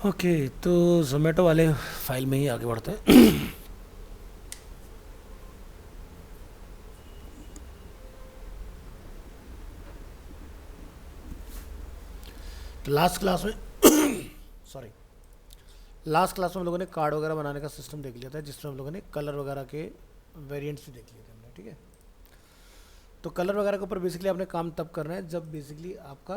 Okay, तो जोमेटो वाले file में ही आगे बढ़ते हैं। लास्ट क्लास में सॉरी लास्ट क्लास में हम लोगों ने कार्ड वगैरह बनाने का सिस्टम देख लिया था, जिसमें हम लोगों ने कलर वगैरह के वेरिएंट्स भी देख लिए थे हमने। ठीक है, तो कलर वगैरह के ऊपर बेसिकली आपने काम तब करना है जब बेसिकली आपका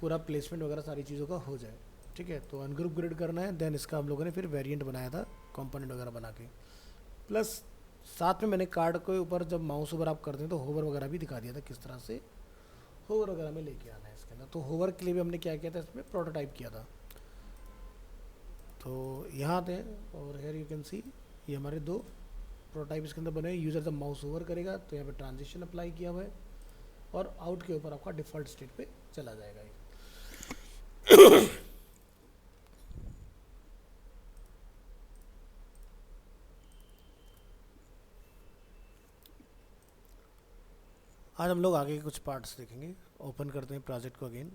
पूरा प्लेसमेंट वगैरह सारी चीज़ों का हो जाए। ठीक है, तो अनग्रुप ग्रिड करना है, देन इसका हम लोगों ने फिर वेरिएंट बनाया था कंपोनेंट वगैरह बना के। प्लस साथ में मैंने कार्ड के ऊपर जब माउस ओवर आप करते हैं तो होवर वगैरह भी दिखा दिया था, किस तरह से होवर वगैरह में लेके आना है इसके अंदर। तो होवर के लिए भी हमने क्या किया था, इसमें प्रोटोटाइप किया था। तो यहाँ आते हैं और हेयर यू कैन सी ये हमारे दो प्रोटोटाइप इसके अंदर बने। यूज़र जब माउस ओवर करेगा तो यहाँ पे ट्रांजिशन अप्लाई किया हुआ है और आउट के ऊपर आपका डिफ़ॉल्ट स्टेट पे चला जाएगा ये। आज हम लोग आगे के कुछ पार्ट्स देखेंगे। ओपन करते हैं प्रोजेक्ट को अगेन।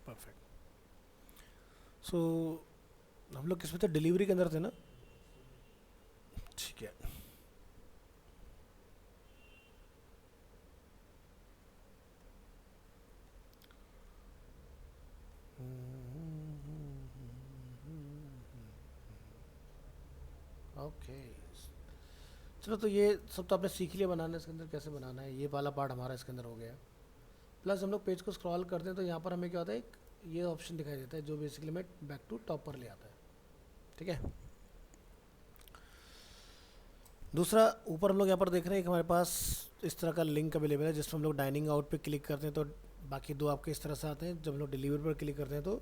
परफेक्ट। सो हम लोग किस में थे, डिलीवरी के अंदर थे ना। ठीक है, ओके। चलो, तो ये सब तो आपने सीख लिया बनाना, इसके अंदर कैसे बनाना है, ये वाला पार्ट हमारा इसके अंदर हो गया। प्लस हम लोग पेज को स्क्रॉल करते हैं तो यहाँ पर हमें क्या होता है, एक ये ऑप्शन दिखाई देता है जो बेसिकली हमें बैक टू टॉप पर ले आता है। ठीक है, दूसरा ऊपर हम लोग यहाँ पर देख रहे हैं कि हमारे पास इस तरह का लिंक अवेलेबल है, जिसमें हम लोग डाइनिंग आउट पे क्लिक करते हैं तो बाकी दो आपके इस तरह से आते हैं। जब हम लोग डिलीवरी पर क्लिक करते हैं तो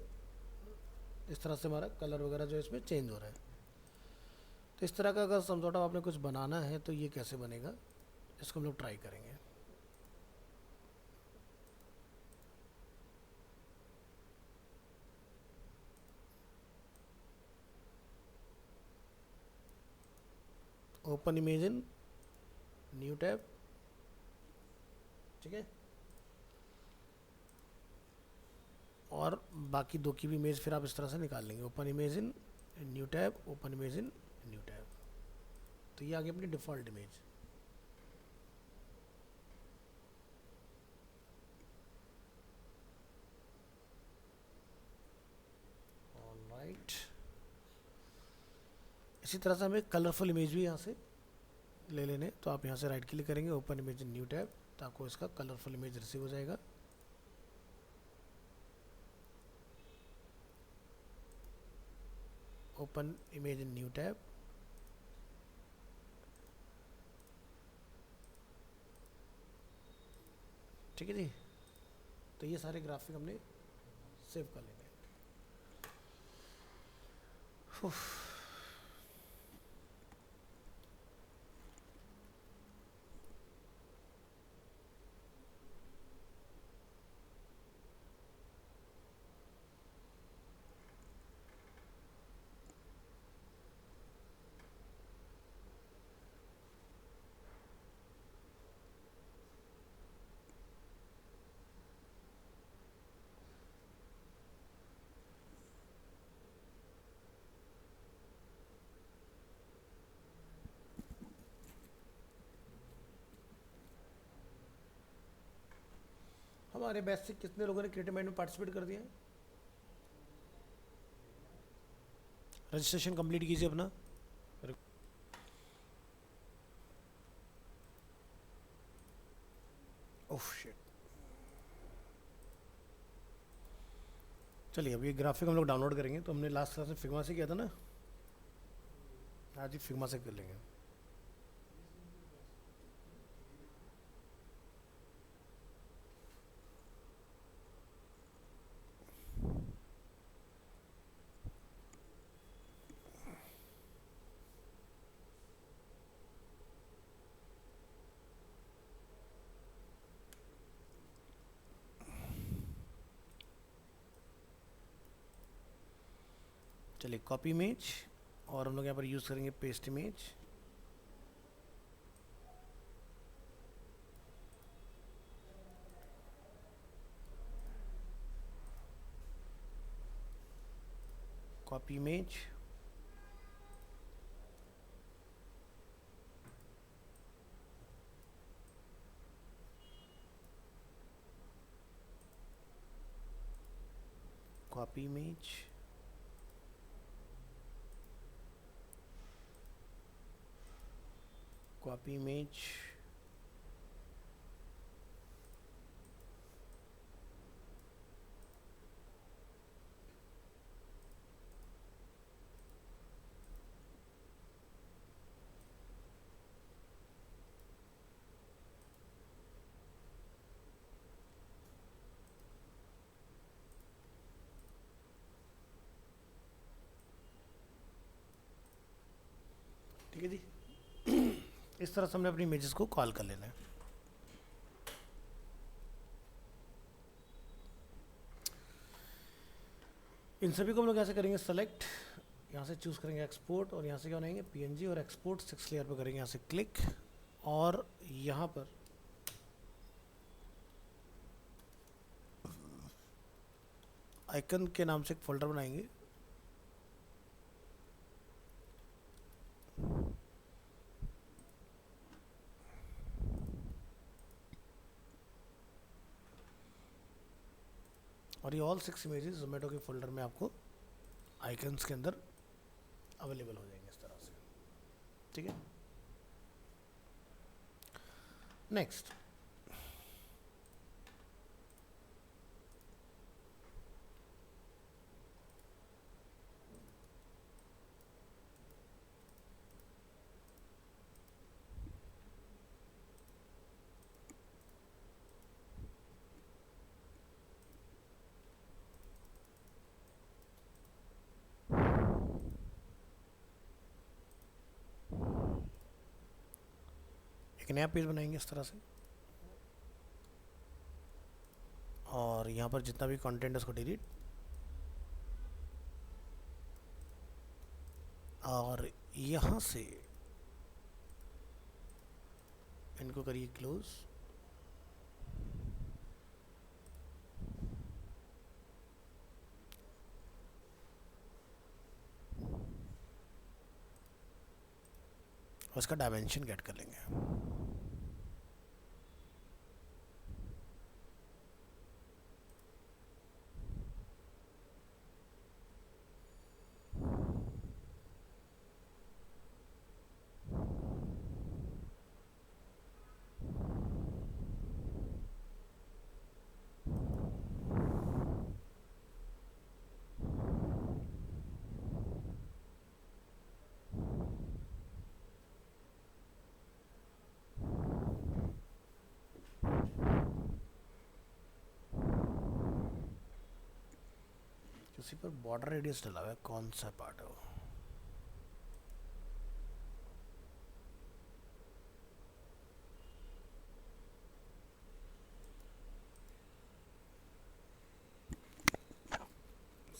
इस तरह से हमारा कलर वगैरह जो है इसमें चेंज हो रहा है। तो इस तरह का अगर समझौता आपने कुछ बनाना है तो ये कैसे बनेगा, इसको हम लोग ट्राई करेंगे। Open image in new tab. ठीक है, और बाकी दो की भी इमेज फिर आप इस तरह से निकाल लेंगे। Open image in new tab, open image in new tab. तो ये आ गई अपनी डिफ़ॉल्ट इमेज। ऑलराइट, इसी तरह से हमें कलरफुल इमेज भी यहाँ से ले लेने। तो आप यहाँ से राइट क्लिक करेंगे, open image in new tab, तो आपको इसका कलरफुल इमेज रिसीव हो जाएगा। Open image in new tab. ठीक है जी, तो ये सारे ग्राफिक हमने सेव कर लेंगे। हमारे बैच से कितने लोगों ने क्रिएटिव माइंड में पार्टिसिपेट कर दिया है? रजिस्ट्रेशन कंप्लीट कीजिए अपना। Oh shit. चलिए, अब ये ग्राफिक हम लोग डाउनलोड करेंगे। तो हमने लास्ट क्लास में फिग्मा से किया था ना, आज ही फिग्मा से कर लेंगे। चलिए कॉपी इमेज, और हम लोग यहाँ पर यूज़ करेंगे paste image. Copy image, copy image, copy image, ठीक है जी। इस तरह से हमने अपनी इमेजेस को कॉल कर लेना है। इन सभी को हम लोग कैसे करेंगे, सेलेक्ट, यहाँ से चूज़ करेंगे एक्सपोर्ट, और यहाँ से क्या बनाएंगे पीएनजी, और एक्सपोर्ट 6 लेयर पर करेंगे यहाँ से क्लिक, और यहाँ पर आइकन के नाम से एक फोल्डर बनाएंगे। और ये ऑल 6 इमेजेस जोमेटो के फोल्डर में आपको आइकन्स के अंदर अवेलेबल हो जाएंगे इस तरह से, ठीक है। नेक्स्ट, एक नया पेज बनाएंगे इस तरह से, और यहाँ पर जितना भी कंटेंट है उसको डिलीट, और यहाँ से इनको करिए क्लोज, और इसका डायमेंशन गेट कर लेंगे। उसी पर बॉर्डर रेडियस डला हुआ है, कौन सा पार्ट है वो,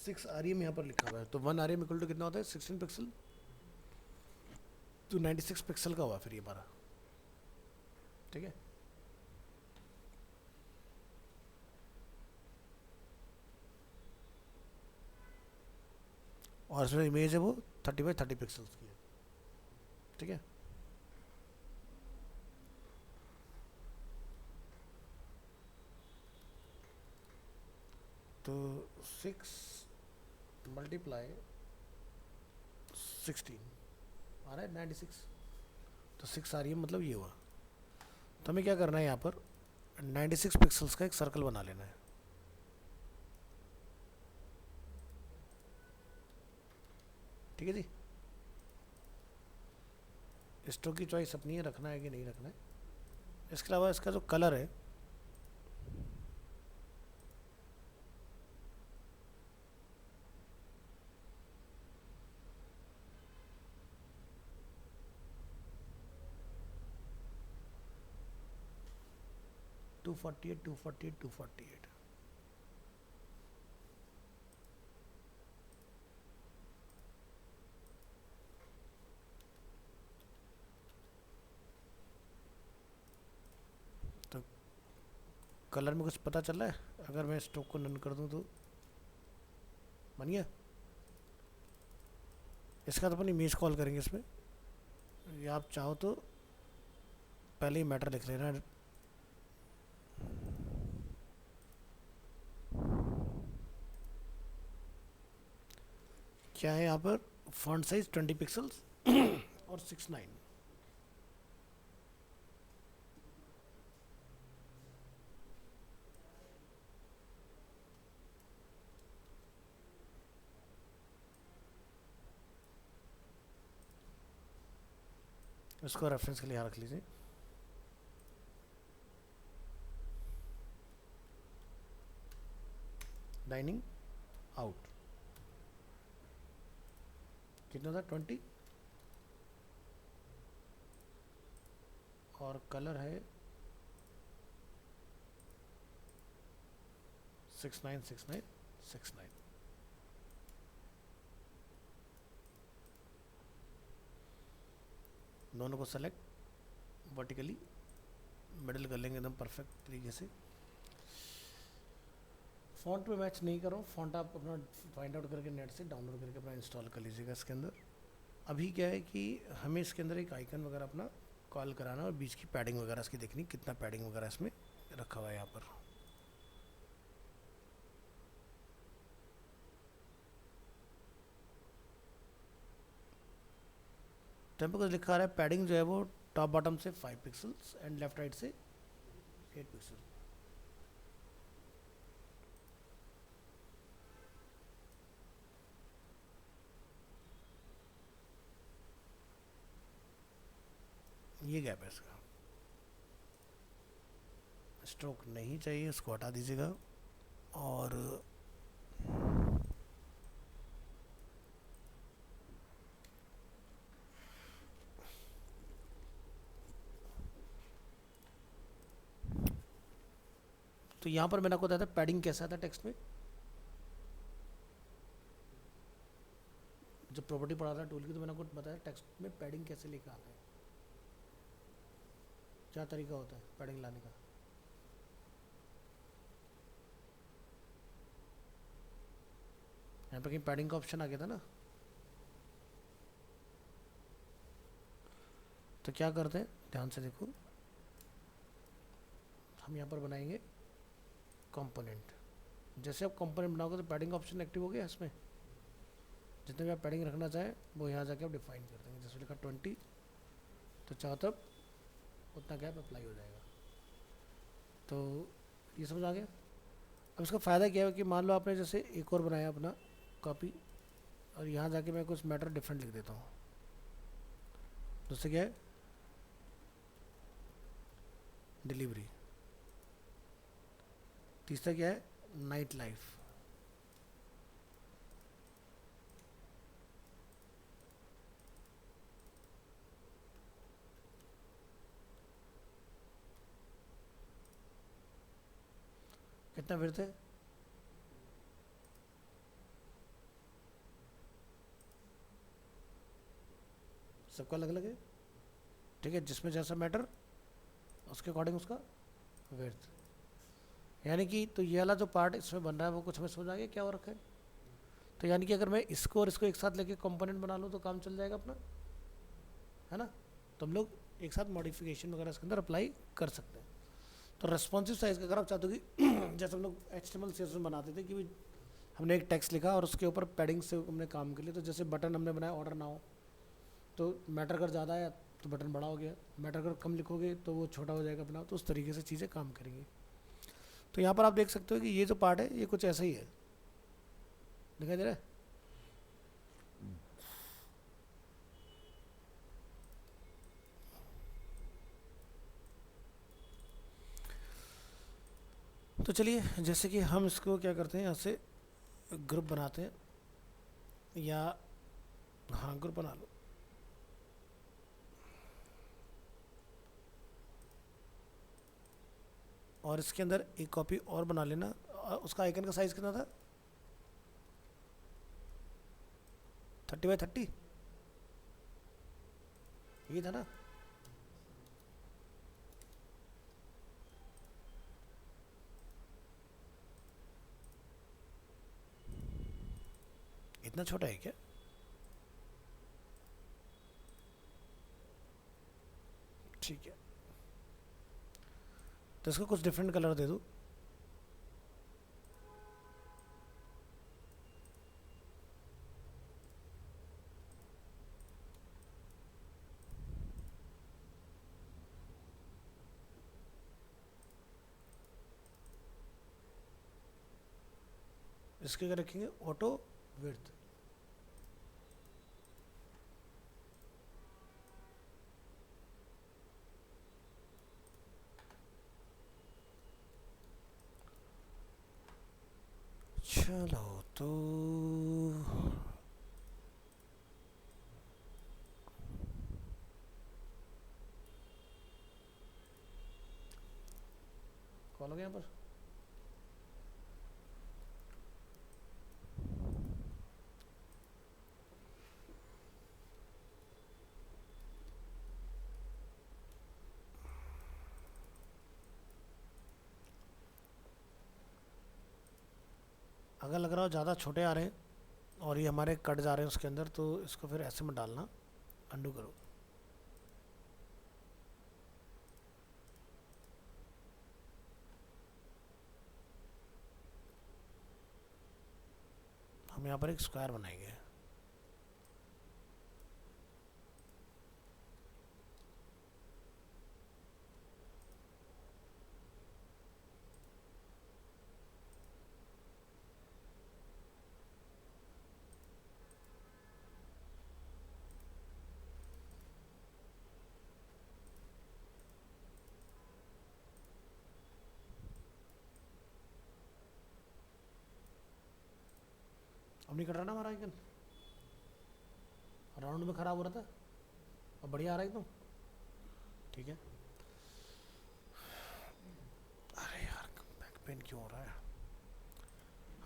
सिक्स आर यहाँ पर लिखा हुआ है, तो 1 आर इक्वल टू कितना होता है 16 पिक्सल, तो 96 पिक्सल का हुआ फिर ये हमारा, ठीक है। और इसमें इमेज है वो 30 बाई 30 पिक्सल्स की है, ठीक है। तो 6 मल्टीप्लाई 16 आ रहा है 96, तो 6 आ रही है, मतलब ये हुआ। तो हमें क्या करना है, यहाँ पर 96 पिक्सल्स का एक सर्कल बना लेना है, ठीक है जी। स्ट्रोक की चॉइस अपनी है, रखना है कि नहीं रखना है। इसके अलावा इसका जो कलर है, टू 248 कलर में कुछ पता चल रहा है? अगर मैं स्ट्रोक को नन कर दूं तो बन गया। इसका तो अपन इमेज कॉल करेंगे इसमें, या आप चाहो तो पहले ही मैटर लिख लेना। क्या है यहाँ पर? फॉन्ट साइज 20 पिक्सल्स और 6:9। इसको रेफरेंस के लिए यहाँ रख लीजिए। डाइनिंग आउट कितना था? 20। और कलर है 696969। दोनों को सेलेक्ट वर्टिकली मिडिल कर लेंगे एकदम परफेक्ट तरीके से। फ़ॉन्ट में मैच नहीं कर रहा हूँ, फ़ॉन्ट आप अपना फाइंड आउट करके नेट से डाउनलोड करके अपना इंस्टॉल कर लीजिएगा इसके अंदर। अभी क्या है कि हमें इसके अंदर एक आइकन वगैरह अपना कॉल कराना और बीच की पैडिंग वगैरह इसकी देखनी, कितना पैडिंग वगैरह इसमें रखा हुआ है यहाँ पर। टेम्पो कुछ लिखा रहा है, पैडिंग जो है वो टॉप बॉटम से 5 पिक्सल्स एंड लेफ्ट राइट से 8 पिक्सल। ये गैप है इसका। स्ट्रोक नहीं चाहिए, इसको हटा दीजिएगा। और तो यहाँ पर मैंने आपको बताया था पैडिंग कैसा था टेक्स्ट में। जब प्रॉपर्टी पढ़ा था टूल की तो मैंने आपको बताया टेक्स्ट में पैडिंग कैसे लेकर आता है, क्या तरीका होता है पैडिंग लाने का। यहाँ पर कहीं पैडिंग का ऑप्शन आ गया था ना, तो क्या करते हैं ध्यान से देखो। हम यहाँ पर बनाएंगे कंपोनेंट। जैसे आप कंपोनेंट बनाओगे तो पैडिंग का ऑप्शन एक्टिव हो गया इसमें। जितने भी आप पैडिंग रखना चाहें वो यहाँ जाके आप डिफाइन कर देंगे। जैसे लिखा 20 तो चाहो तब उतना गैप अप्लाई हो जाएगा। तो ये समझ आ गया। अब इसका फ़ायदा क्या है कि मान लो आपने जैसे एक और बनाया अपना कॉपी, और यहाँ जाके मैं कुछ मैटर डिफरेंट लिख देता हूँ। दूसरे क्या है? डिलीवरी। तीसरा क्या है? Night life. कितना फिर थे? सबका अलग अलग है, ठीक है। जिसमें जैसा मैटर उसके अकॉर्डिंग उसका विड्थ। यानी कि तो ये वाला जो पार्ट इसमें बन रहा है वो कुछ हमें समझ आ गया क्या हो रखा है। तो यानी कि अगर मैं इसको और इसको एक साथ लेके कंपोनेंट बना लूँ तो काम चल जाएगा अपना, है ना। तो हम लोग एक साथ मॉडिफिकेशन वगैरह इसके अंदर अप्लाई कर सकते हैं। तो रेस्पॉन्सिव साइज़ का अगर आप चाहते हो कि जैसे हम लोग HTML CSS में बनाते थे कि भाई हमने एक टेक्स्ट लिखा और उसके ऊपर पैडिंग से हमने काम कर लिया। तो जैसे बटन हमने बनाया ऑर्डर ना हो, तो मैटर अगर ज़्यादा है तो बटन बड़ा हो गया, मैटर अगर कम लिखोगे तो वो छोटा हो जाएगा अपना। तो उस तरीके से चीज़ें काम करेंगी। तो यहाँ पर आप देख सकते हो कि ये जो पार्ट है ये कुछ ऐसा ही है, दिखाई दे रहा है। तो चलिए जैसे कि हम इसको क्या करते हैं, यहाँ से ग्रुप बनाते हैं, या हाँ ग्रुप बना लो। और इसके अंदर एक कॉपी और बना लेना। उसका आइकन का साइज़ कितना था? 30x30 ये था ना। इतना छोटा है क्या? ठीक है, तो इसको कुछ डिफरेंट कलर दे दूँ। इसके क्या रखेंगे? Auto width. चलो तो कॉल हो गया यहाँ पर। अगर लग रहा हो ज़्यादा छोटे आ रहे हैं और ये हमारे कट जा रहे हैं उसके अंदर, तो इसको फिर ऐसे में डालना, अंडू करो। हम यहाँ पर एक स्क्वायर बनाएंगे। अब नहीं कट रहा ना हमारा आइकन, राउंड में ख़राब हो रहा था, अब बढ़िया आ रहा है एकदम। ठीक है। अरे यार बैक पेन क्यों हो रहा है?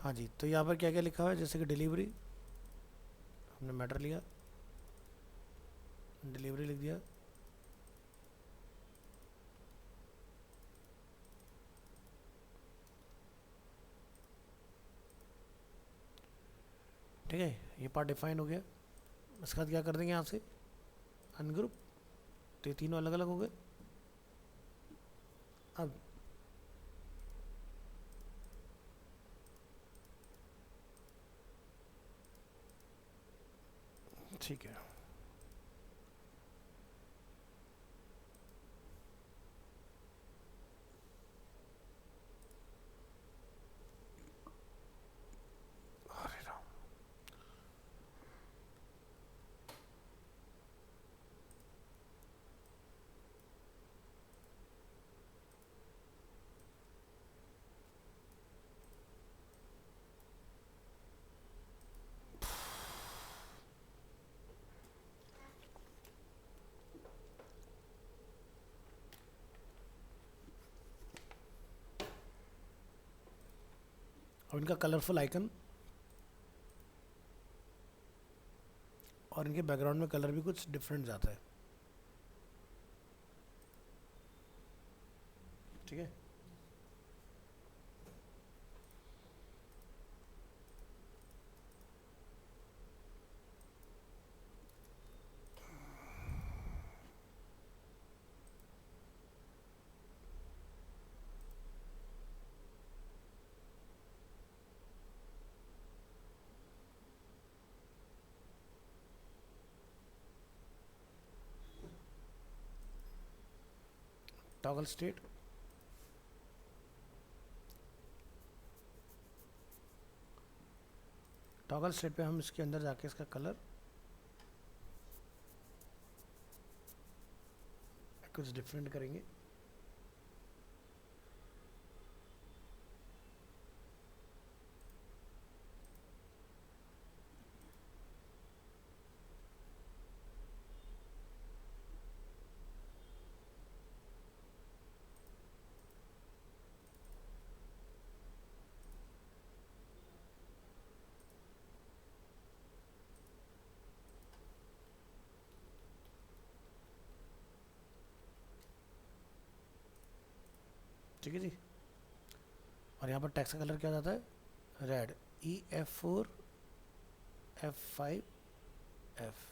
हाँ जी, तो यहाँ पर क्या क्या लिखा हुआ है, जैसे कि डिलीवरी, हमने मैटर लिया, डिलीवरी लिख दिया। ठीक है, ये पार्ट डिफाइन हो गया। इसके बाद क्या कर देंगे यहाँ से, अनग्रुप, तो ये तीनों अलग अलग हो गए। अब ठीक है, अरे राम, अब इनका कलरफुल आइकन और इनके बैकग्राउंड में कलर भी कुछ डिफरेंट जाता है। ठीक है, टॉगल स्टेट, टॉगल स्टेट पे हम इसके अंदर जाके इसका कलर कुछ डिफरेंट करेंगे। ठीक है जी, और यहाँ पर टेक्स्ट का कलर क्या हो जाता है, red, E F4 F5F।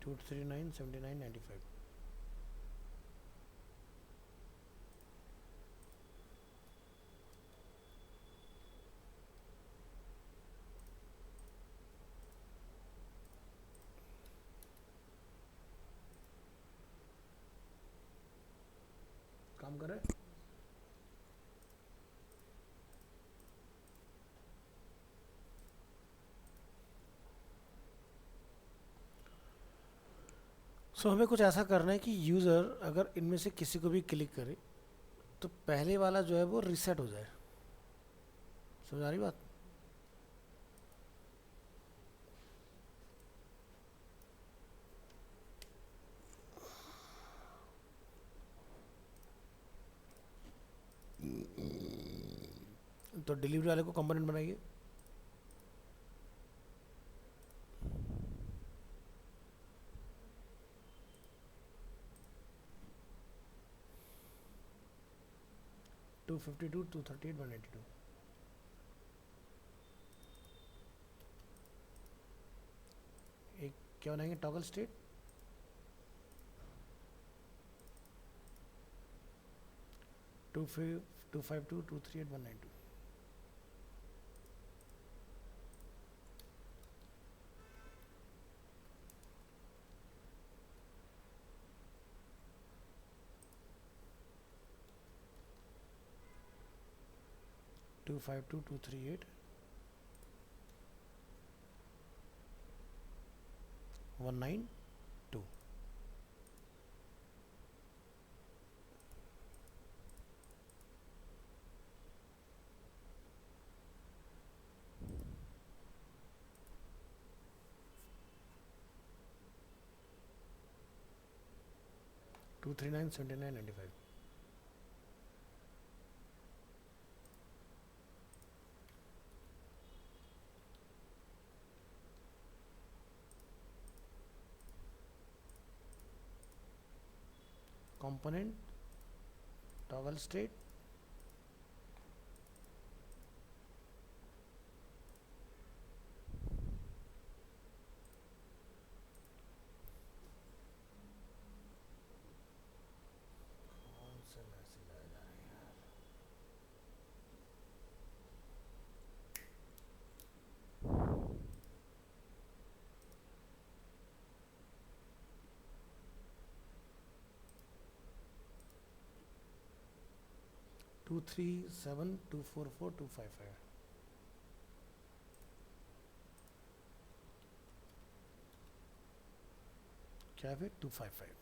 To 397995। काम कर रहे हैं। सो हमें कुछ ऐसा करना है कि यूज़र अगर इनमें से किसी को भी क्लिक करे तो पहले वाला जो है वो रीसेट हो जाए। समझ आ रही बात? तो डिलीवरी वाले को कंपोनेंट बनाइए। टू 52 238 182। एक क्या बनाएंगे? Toggle state. Two 52 238 192। Two 52 238 192। Two 39 79 95। component toggle state कौन से मैसेज आ जा रहे हैं यार? टू 37 244 255। क्या है फिर? 255।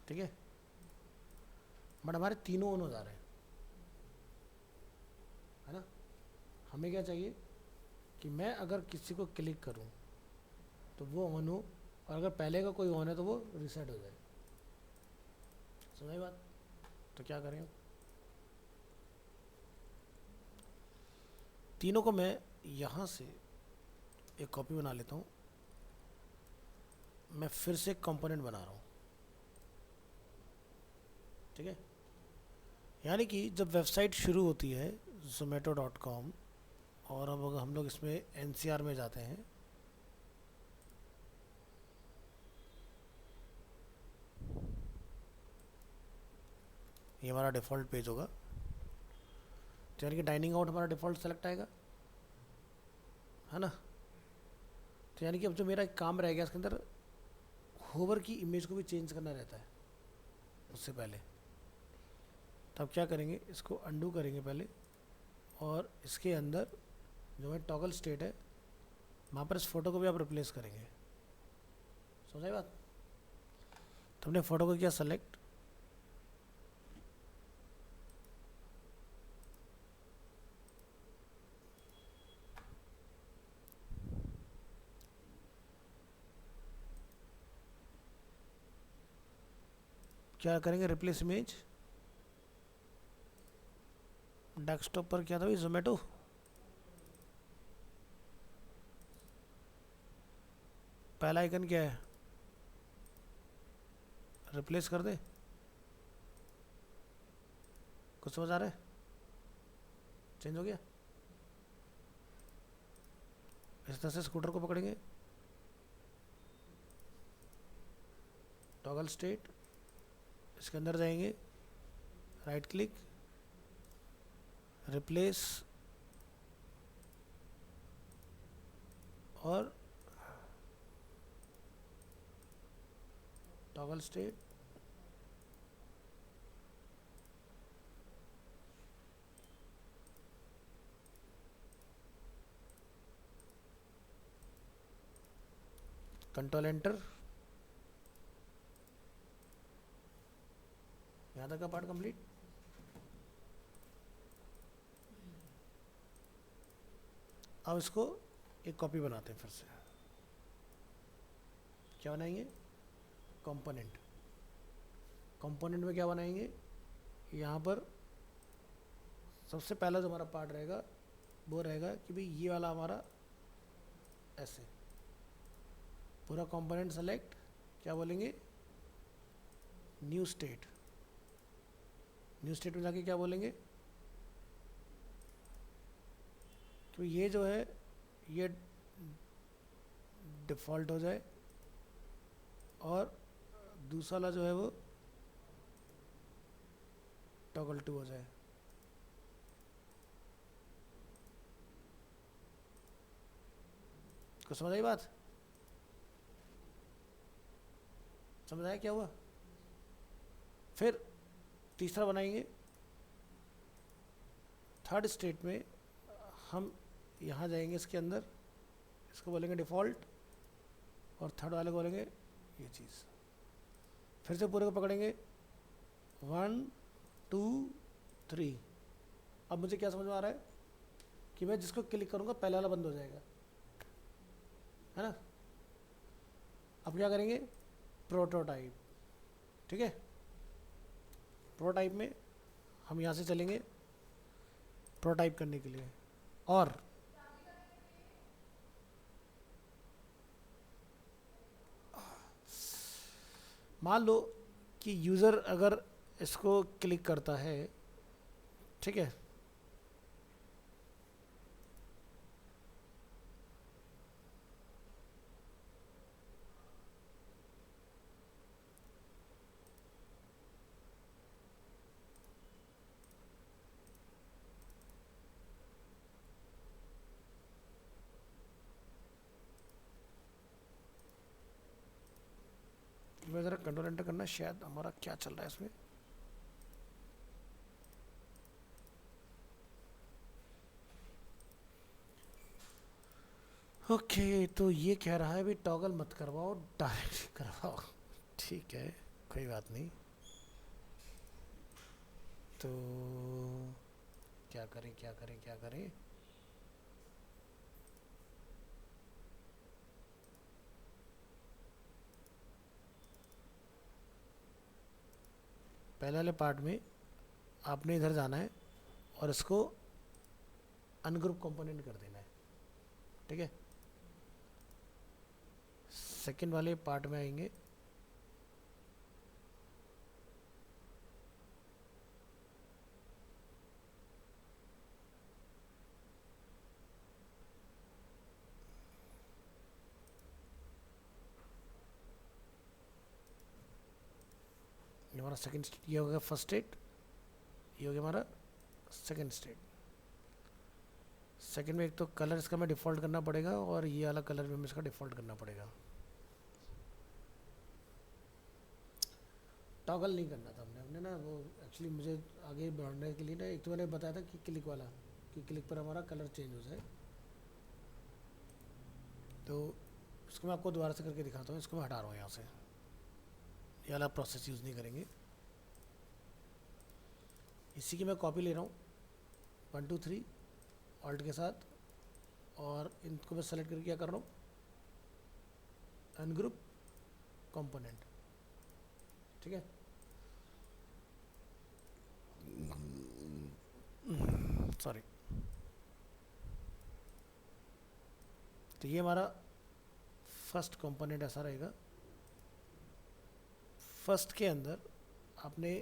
ठीक है, बट हमारे तीनों ऑन हो जा रहे हैं, है ना? हमें क्या चाहिए कि मैं अगर किसी को क्लिक करूं तो वो ऑन हो, और अगर पहले का कोई ऑन है तो वो रीसेट हो जाए। समझ बात? तो क्या करें? तीनों को मैं यहाँ से एक कॉपी बना लेता हूँ। मैं फिर से एक कंपोनेंट बना रहा हूँ, ठीक है? यानी कि जब वेबसाइट शुरू होती है zomato.com, और अब हम लोग इसमें NCR में जाते हैं, ये हमारा डिफ़ॉल्ट पेज होगा। तो यानी कि डाइनिंग आउट हमारा डिफ़ॉल्ट सेलेक्ट आएगा, है ना? तो यानी कि अब जो मेरा एक काम रह गया इसके अंदर, होवर की इमेज को भी चेंज करना रहता है उससे पहले। तब क्या करेंगे? इसको अंडू करेंगे पहले, और इसके अंदर जो है टॉगल स्टेट है वहाँ पर इस फोटो को भी आप रिप्लेस करेंगे। समझ आई बात? तो हमने फोटो को किया सेलेक्ट, क्या करेंगे, रिप्लेस इमेज। डेस्कटॉप पर क्या था भाई, जोमेटो। पहला आइकन क्या है, रिप्लेस कर दे। कुछ समझ आ रहा है? चेंज हो गया। इस तरह से स्कूटर को पकड़ेंगे, टॉगल स्टेट, इसके अंदर जाएंगे, राइट क्लिक, रिप्लेस और टॉगल स्टेट, कंट्रोल एंटर। यहाँ तक का पार्ट कंप्लीट। अब इसको एक कॉपी बनाते हैं फिर से। क्या बनाएंगे, कंपोनेंट। कंपोनेंट में क्या बनाएंगे, यहाँ पर सबसे पहला जो हमारा पार्ट रहेगा वो रहेगा कि भाई ये वाला हमारा ऐसे पूरा कंपोनेंट सेलेक्ट, क्या बोलेंगे, न्यू स्टेट। न्यू स्टेट में जाके क्या बोलेंगे कि ये जो है ये डिफ़ॉल्ट हो जाए और दूसरा वाला जो है वो टॉगल टू हो जाए। को समझ आई बात? समझ आया क्या हुआ? फिर तीसरा बनाएंगे, थर्ड स्टेट में हम यहाँ जाएंगे इसके अंदर, इसको बोलेंगे डिफ़ॉल्ट और थर्ड वाले को बोलेंगे ये चीज़। फिर से पूरे को पकड़ेंगे, 1 2 3। अब मुझे क्या समझ में आ रहा है कि मैं जिसको क्लिक करूँगा पहले वाला बंद हो जाएगा, है ना। अब क्या करेंगे, प्रोटोटाइप। ठीक है, प्रोटोटाइप में हम यहाँ से चलेंगे प्रोटोटाइप करने के लिए, और मान लो कि यूज़र अगर इसको क्लिक करता है, ठीक है, मैं ज़रा कंट्रोल एंटर करना, शायद हमारा क्या चल रहा है इसमें। ओके, तो ये कह रहा है भी टॉगल मत करवाओ, डायरेक्ट करवाओ। ठीक है, कोई बात नहीं। तो क्या करें क्या करें क्या करें, पहले वाले पार्ट में आपने इधर जाना है और इसको अनग्रुप कंपोनेंट कर देना है। ठीक है, सेकंड वाले पार्ट में आएंगे, ये हमारा सेकंड, ये हो गया फर्स्ट स्टेट, ये हो गया हमारा सेकंड स्टेट। सेकंड में एक तो कलर इसका मैं डिफ़ॉल्ट करना पड़ेगा और ये वाला कलर भी हमें इसका डिफ़ॉल्ट करना पड़ेगा। टॉगल नहीं करना था हमने ना, वो एक्चुअली मुझे आगे बढ़ने के लिए ना, एक तो मैंने बताया था कि क्लिक वाला, कि क्लिक पर हमारा कलर चेंज हो जाए। तो इसको मैं आपको दोबारा से करके दिखाता हूँ। इसको मैं हटा रहा हूँ यहाँ से, ये वाला प्रोसेस यूज़ नहीं करेंगे। इसी की मैं कॉपी ले रहा हूँ 1 2 3 ऑल्ट के साथ, और इनको मैं सेलेक्ट करके क्या कर रहा हूँ, अनग्रुप कंपोनेंट, ठीक है। सॉरी। तो ये हमारा फर्स्ट कंपोनेंट ऐसा रहेगा। फर्स्ट के अंदर आपने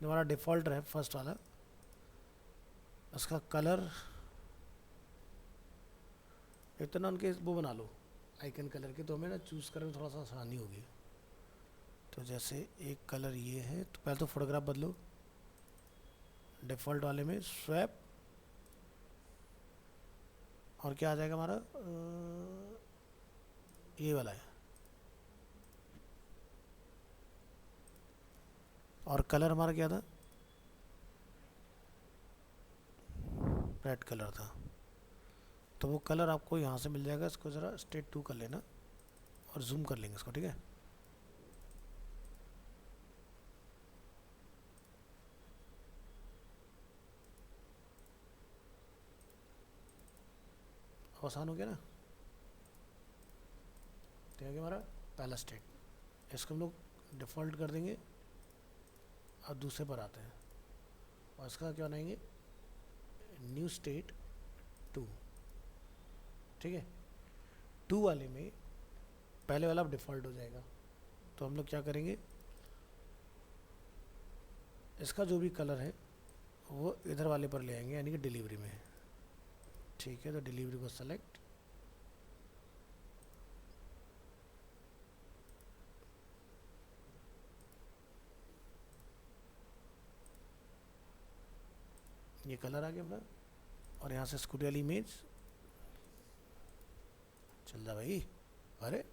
जो हमारा डिफ़ॉल्ट है फर्स्ट वाला, उसका कलर इतना उनके वो बना लो आइकन कलर के, तो हमें ना चूज़ करने में थोड़ा सा आसानी होगी। तो जैसे एक कलर ये है, तो पहले तो फोटोग्राफ बदलो, डिफ़ॉल्ट वाले में स्वैप, और क्या आ जाएगा हमारा ये वाला है, और कलर हमारा क्या था, रेड कलर था। तो वो कलर आपको यहाँ से मिल जाएगा। इसको ज़रा स्टेट 2 कर लेना और जूम कर लेंगे इसको, ठीक है। आसान हो गया ना। तो ये हमारा पहला स्टेट, इसको हम लोग डिफ़ॉल्ट कर देंगे और दूसरे पर आते हैं, और इसका क्या बनाएंगे, न्यू स्टेट 2, ठीक है। 2 वाले में पहले वाला डिफ़ॉल्ट हो जाएगा। तो हम लोग क्या करेंगे, इसका जो भी कलर है वो इधर वाले पर ले आएंगे, यानी कि डिलीवरी में, ठीक है। तो डिलीवरी को सेलेक्ट, ये कलर आ गया अपना, और यहाँ से स्कूटी वाली इमेज चल जा भाई, अरे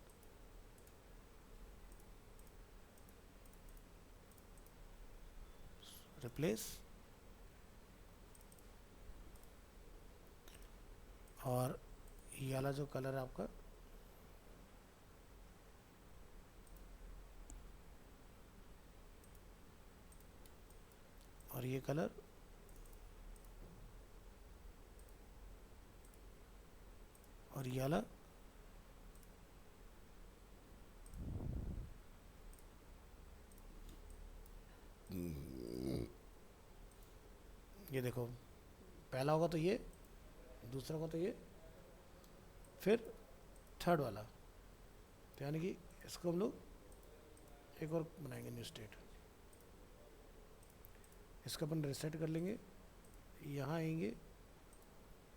रिप्लेस, और ये वाला जो कलर है आपका, और ये कलर, और ये वाला, ये देखो पहला होगा तो ये, दूसरा होगा तो ये, फिर थर्ड वाला। तो यानी कि इसको हम लोग एक और बनाएंगे न्यू स्टेट। इसको अपन रिसेट कर लेंगे, यहाँ आएंगे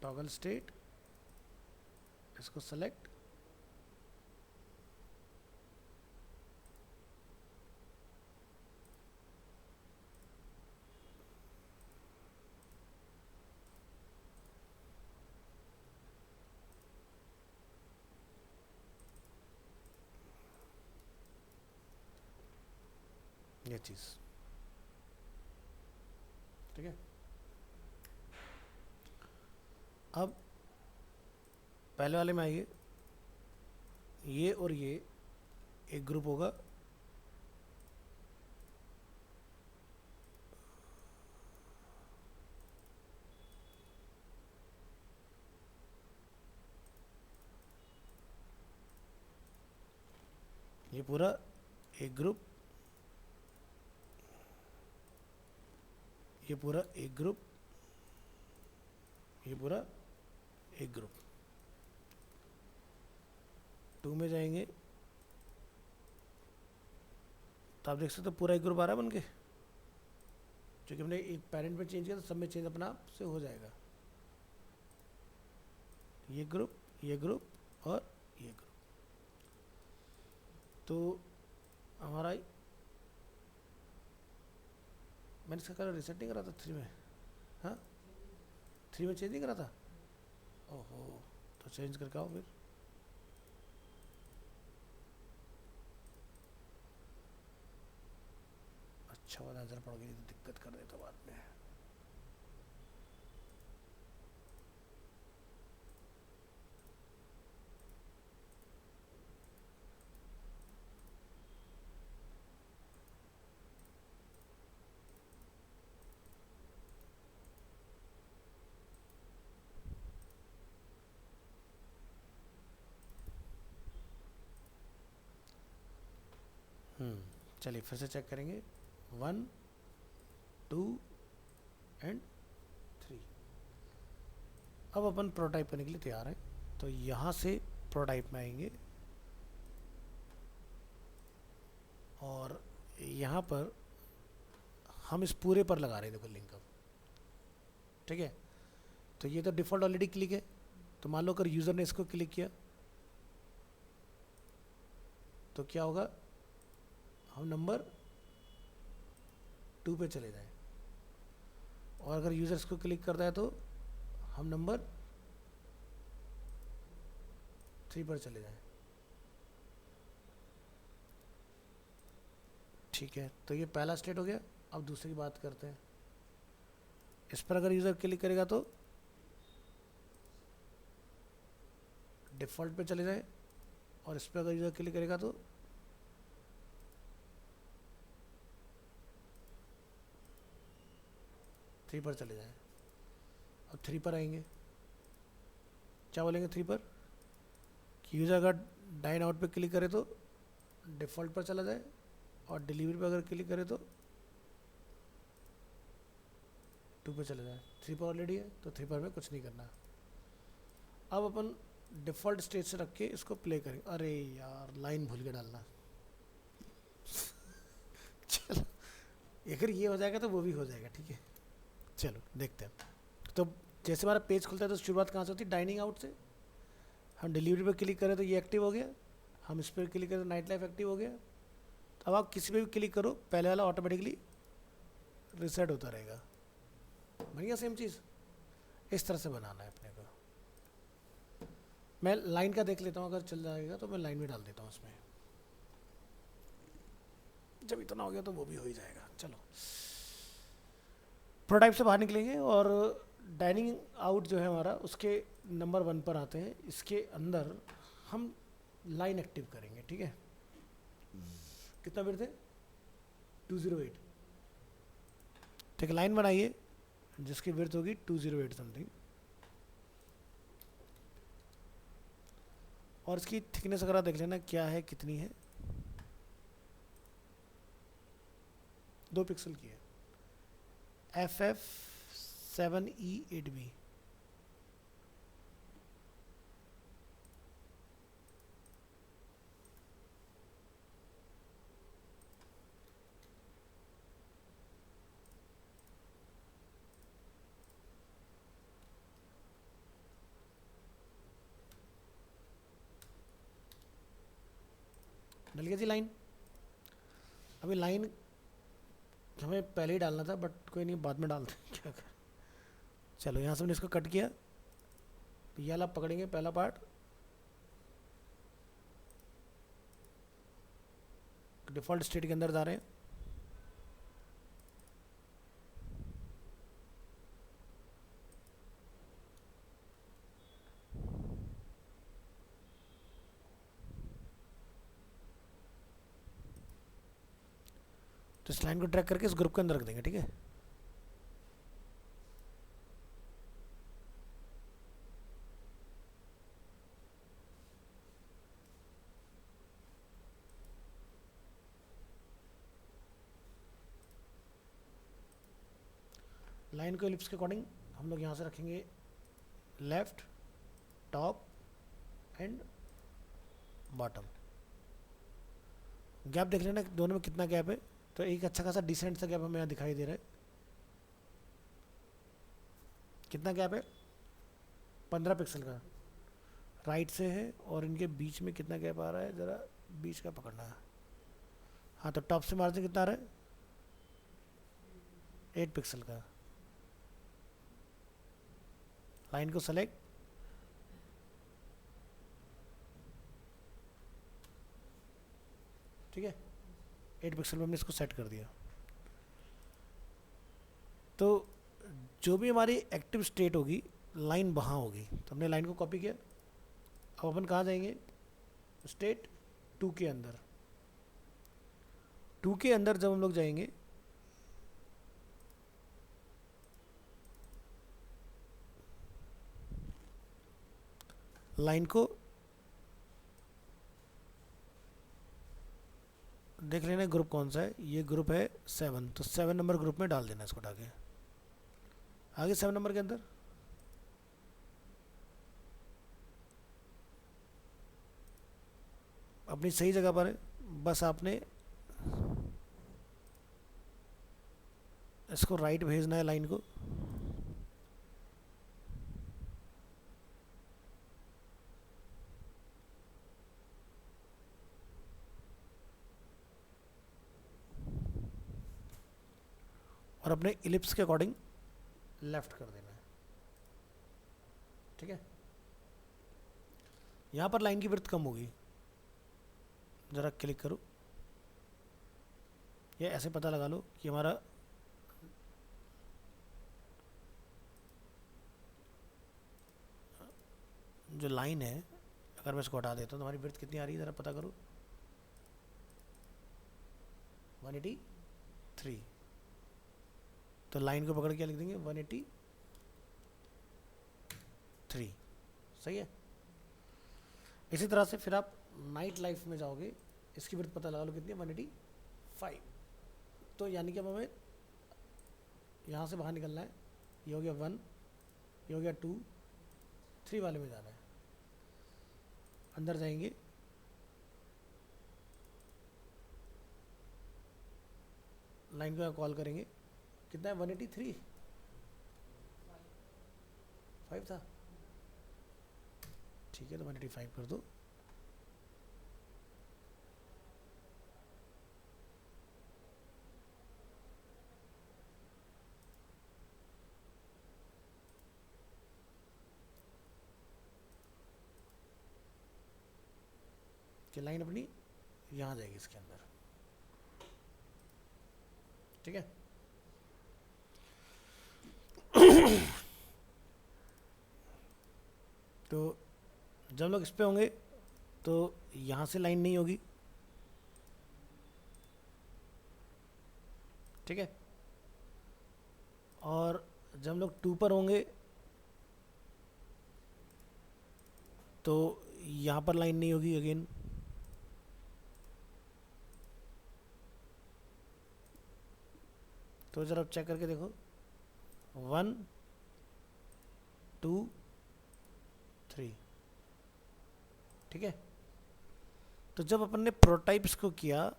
टॉगल स्टेट, इसको सेलेक्ट, ये चीज़, ठीक है। अब पहले वाले में आइए, ये और ये एक ग्रुप होगा, ये पूरा एक ग्रुप, ये पूरा एक ग्रुप, ये पूरा एक ग्रुप। 2 में जाएंगे तो आप देख सकते हो पूरा एक ग्रुप आ रहा है बन के, क्योंकि हमने एक पेरेंट में चेंज किया तो सब में चेंज अपना आप से हो जाएगा। ये ग्रुप, ये ग्रुप और ये ग्रुप। तो हमारा मैंने इसका कलर रिसेट नहीं करा था 3 में, हाँ 3 में चेंज नहीं करा था, ओहो, तो चेंज करके आओ फिर। अच्छा वाला नजर पड़ गई तो दिक्कत कर देता बाद में। चलिए फिर से चेक करेंगे, 1 2 एंड 3। अब अपन प्रोटोटाइप करने के लिए तैयार हैं। तो यहाँ से प्रोटोटाइप में आएंगे और यहाँ पर हम इस पूरे पर लगा रहे हैं, देखो लिंक अब, ठीक है। तो ये तो डिफ़ॉल्ट ऑलरेडी क्लिक है, तो मान लो अगर यूज़र ने इसको क्लिक किया तो क्या होगा, हम नंबर 2 पे चले जाएं, और अगर यूज़र इसको क्लिक करता है तो हम नंबर 3 पर चले जाएं। ठीक है, तो ये पहला स्टेट हो गया। अब दूसरी बात करते हैं। इस पर अगर यूज़र क्लिक करेगा तो डिफ़ॉल्ट पे चले जाए, और इस पर अगर यूज़र क्लिक करेगा तो थ्री पर चले जाएं। अब 3 पर आएंगे, क्या बोलेंगे 3 पर कि यूज़र अगर डाइन आउट पे क्लिक करे तो डिफ़ॉल्ट पर चला जाए, और डिलीवरी पे अगर क्लिक करे तो 2 पे चले जाए। 3 पर ऑलरेडी है तो 3 पर में कुछ नहीं करना। अब अपन डिफ़ॉल्ट स्टेज से रख के इसको प्ले करेंगे। अरे यार लाइन भूल के डालना चलो, अगर ये हो जाएगा तो वो भी हो जाएगा, ठीक है। चलो देखते हैं। तो जैसे हमारा पेज खुलता है तो शुरुआत कहाँ से होती है, डाइनिंग आउट से। हम डिलीवरी पर क्लिक करें तो ये एक्टिव हो गया, हम इस पर क्लिक करें तो नाइट लाइफ एक्टिव हो गया। तो अब आप किसी पे भी क्लिक करो, पहले वाला ऑटोमेटिकली रिसेट होता रहेगा। बढ़िया, सेम चीज़ इस तरह से बनाना है अपने को। मैं लाइन का देख लेता हूँ, अगर चल जाएगा तो मैं लाइन में डाल देता हूँ उसमें। जब इतना हो गया तो वो भी हो ही जाएगा। चलो प्रोटाइप से बाहर निकलेंगे और डाइनिंग आउट जो है हमारा, उसके नंबर 1 पर आते हैं। इसके अंदर हम लाइन एक्टिव करेंगे, ठीक है। कितना बिट है, 208। ठीक है, लाइन बनाइए जिसकी विड्थ होगी 208 समथिंग, और इसकी थिकनेस अगर आप देख लेना क्या है, कितनी है, 2 पिक्सल की है। FF7E8B। डल गया जी लाइन। अभी लाइन हमें पहले ही डालना था, बट कोई नहीं, बाद में डालते हैं, क्या कर। चलो यहाँ से हमने इसको कट किया। ये वाला पकड़ेंगे पहला पार्ट, डिफ़ॉल्ट स्टेट के अंदर जा रहे हैं। तो इस लाइन को ड्रैग करके इस ग्रुप के अंदर रख देंगे, ठीक है। लाइन को एलिप्स के अकॉर्डिंग हम लोग यहाँ से रखेंगे left, top and bottom. Gap देख लेना दोनों में कितना गैप है। तो एक अच्छा खासा डिसेंट सा गैप हमें यहाँ दिखाई दे रहा है। कितना गैप है, 15 पिक्सल का राइट से है, और इनके बीच में कितना गैप आ रहा है, ज़रा बीच का पकड़ना है। हाँ, तो टॉप से मार्जिन कितना आ रहा है, 8 पिक्सल का। लाइन को सेलेक्ट, ठीक है, 8 पिक्सल में हमने इसको सेट कर दिया। तो जो भी हमारी एक्टिव स्टेट होगी, लाइन वहाँ होगी। तो हमने लाइन को कॉपी किया। अब अपन कहाँ जाएंगे, स्टेट 2 के अंदर। 2 के अंदर जब हम लोग जाएंगे, लाइन को देख लेना ग्रुप कौन सा है, ये ग्रुप है 7, तो 7 नंबर ग्रुप में डाल देना इसको उठा के। आगे 7 नंबर के अंदर अपनी सही जगह पर है, बस आपने इसको राइट भेजना है लाइन को। और अपने इलिप्स के अकॉर्डिंग लेफ्ट कर देना है, ठीक है। यहाँ पर लाइन की विड्थ कम होगी, ज़रा क्लिक करो, ये ऐसे पता लगा लो कि हमारा जो लाइन है, अगर मैं इसको हटा देता हूँ तो हमारी विड्थ कितनी आ रही है, ज़रा पता करो, 183। तो लाइन को पकड़ के लिख देंगे 183, सही है। इसी तरह से फिर आप नाइट लाइफ में जाओगे, इसकी विड्थ पता लगा लो कितनी है, 185। तो यानी कि अब हमें यहाँ से बाहर निकलना है, ये हो गया 1, ये हो गया 2, 3 वाले में जाना है। अंदर जाएंगे, लाइन को यहाँ कॉल करेंगे, कितना है 183, 5 था, ठीक है, तो 185 कर दो। कि लाइन अपनी यहाँ जाएगी इसके अंदर, ठीक है। तो जब लोग इस पे होंगे तो यहाँ से लाइन नहीं होगी, ठीक है। और जब लोग 2 पर होंगे तो यहाँ पर लाइन नहीं होगी अगेन, तो जरा चेक करके देखो, 1 2 3, ठीक है। तो जब अपन ने प्रोटाइप्स को किया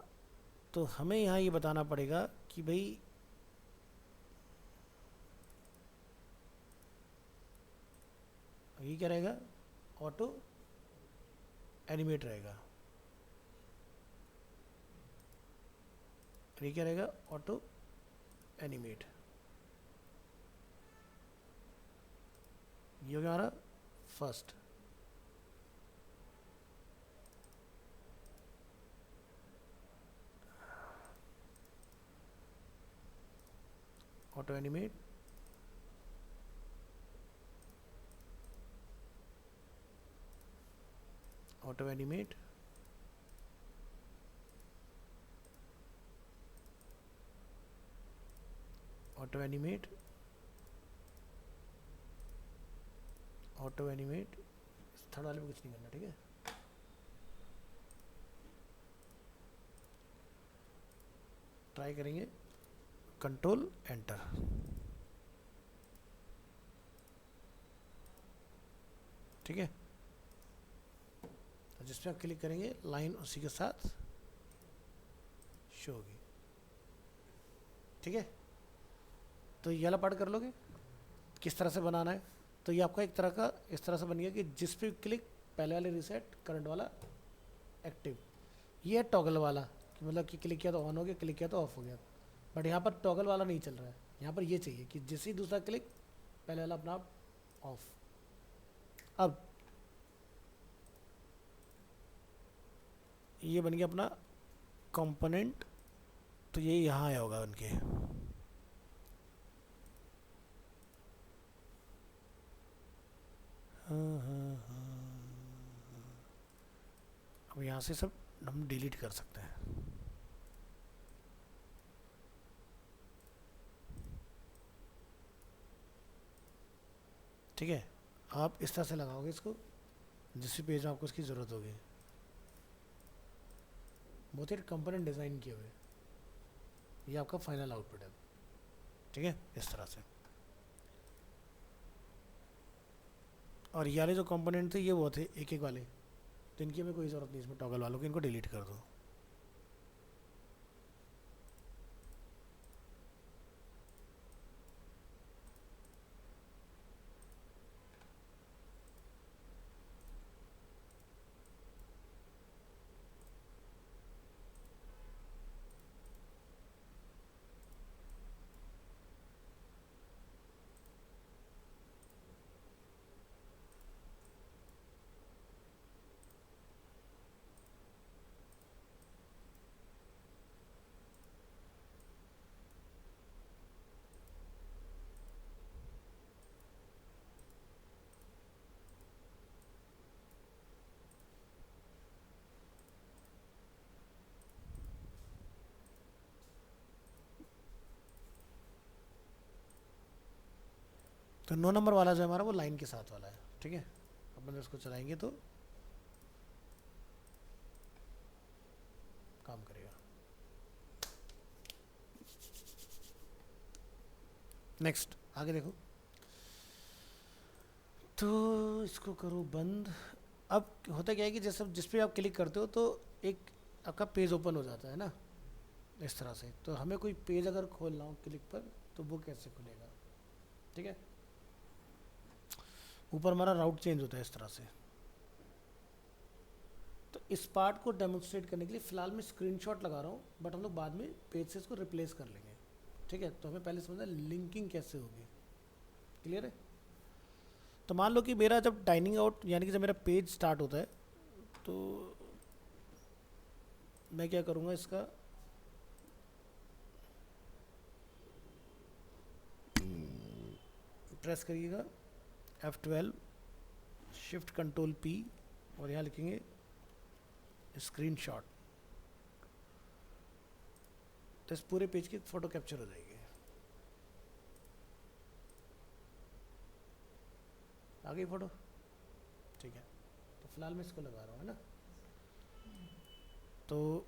तो हमें यहाँ ये बताना पड़ेगा कि भाई ये क्या रहेगा, ऑटो एनिमेट रहेगा, ये क्या रहेगा, ऑटो एनिमेट। ये हो गया हमारा first. Auto animate, auto animate, auto animate, auto animate, third वाले में कुछ नहीं करना, ठीक है। ट्राई करेंगे, कंट्रोल एंटर, ठीक है। तो जिस पे आप क्लिक करेंगे लाइन उसी के साथ शो होगी, ठीक है। तो ये वाला पार्ट कर लोगे किस तरह से बनाना है। तो ये आपका एक तरह का इस तरह से बन गया कि जिस पे क्लिक, पहले वाले रीसेट, करंट वाला एक्टिव, ये है टॉगल वाला, कि मतलब कि क्लिक किया तो ऑन हो गया, क्लिक किया तो ऑफ हो गया। बट यहाँ पर टॉगल वाला नहीं चल रहा है, यहाँ पर ये चाहिए कि जिस ही दूसरा क्लिक, पहले वाला अपना आप ऑफ। अब ये बन गया अपना कंपोनेंट, तो ये यहाँ आया होगा उनके, अब यहाँ से सब हम डिलीट कर सकते हैं, ठीक है। आप इस तरह से लगाओगे इसको, जिस भी पेज में आपको इसकी ज़रूरत होगी। बहुत ही कंपोनेंट डिज़ाइन किए हुए, ये आपका फाइनल आउटपुट है, ठीक है, इस तरह से। और ये वाले जो कंपोनेंट थे ये वो थे एक एक वाले, तो इनकी हमें कोई ज़रूरत नहीं इसमें टॉगल वालों की, इनको डिलीट कर दो। तो 9 नंबर वाला जो है हमारा वो लाइन के साथ वाला है, ठीक है। अपन इसको चलाएंगे तो काम करेगा। नेक्स्ट आगे देखो, तो इसको करो बंद। अब होता क्या है कि जैसे जिस पे आप क्लिक करते हो तो एक आपका पेज ओपन हो जाता है ना, इस तरह से। तो हमें कोई पेज अगर खोलना हो क्लिक पर तो वो कैसे खुलेगा, ठीक है। ऊपर हमारा राउट चेंज होता है इस तरह से। तो इस पार्ट को डेमोन्स्ट्रेट करने के लिए फ़िलहाल मैं स्क्रीनशॉट लगा रहा हूँ, बट हम लोग बाद में पेज से इसको रिप्लेस कर लेंगे, ठीक है। तो हमें पहले समझना लिंकिंग कैसे होगी, क्लियर है। तो मान लो कि मेरा जब डाइनिंग आउट यानी कि जब मेरा पेज स्टार्ट होता है तो मैं क्या करूँगा, इसका प्रेस करिएगा F12 शिफ्ट कंट्रोल P और यहाँ लिखेंगे स्क्रीनशॉट, तो इस पूरे पेज की फ़ोटो कैप्चर हो जाएगी। आ गई फ़ोटो, ठीक है। तो फिलहाल मैं इसको लगा रहा हूँ, है ना। तो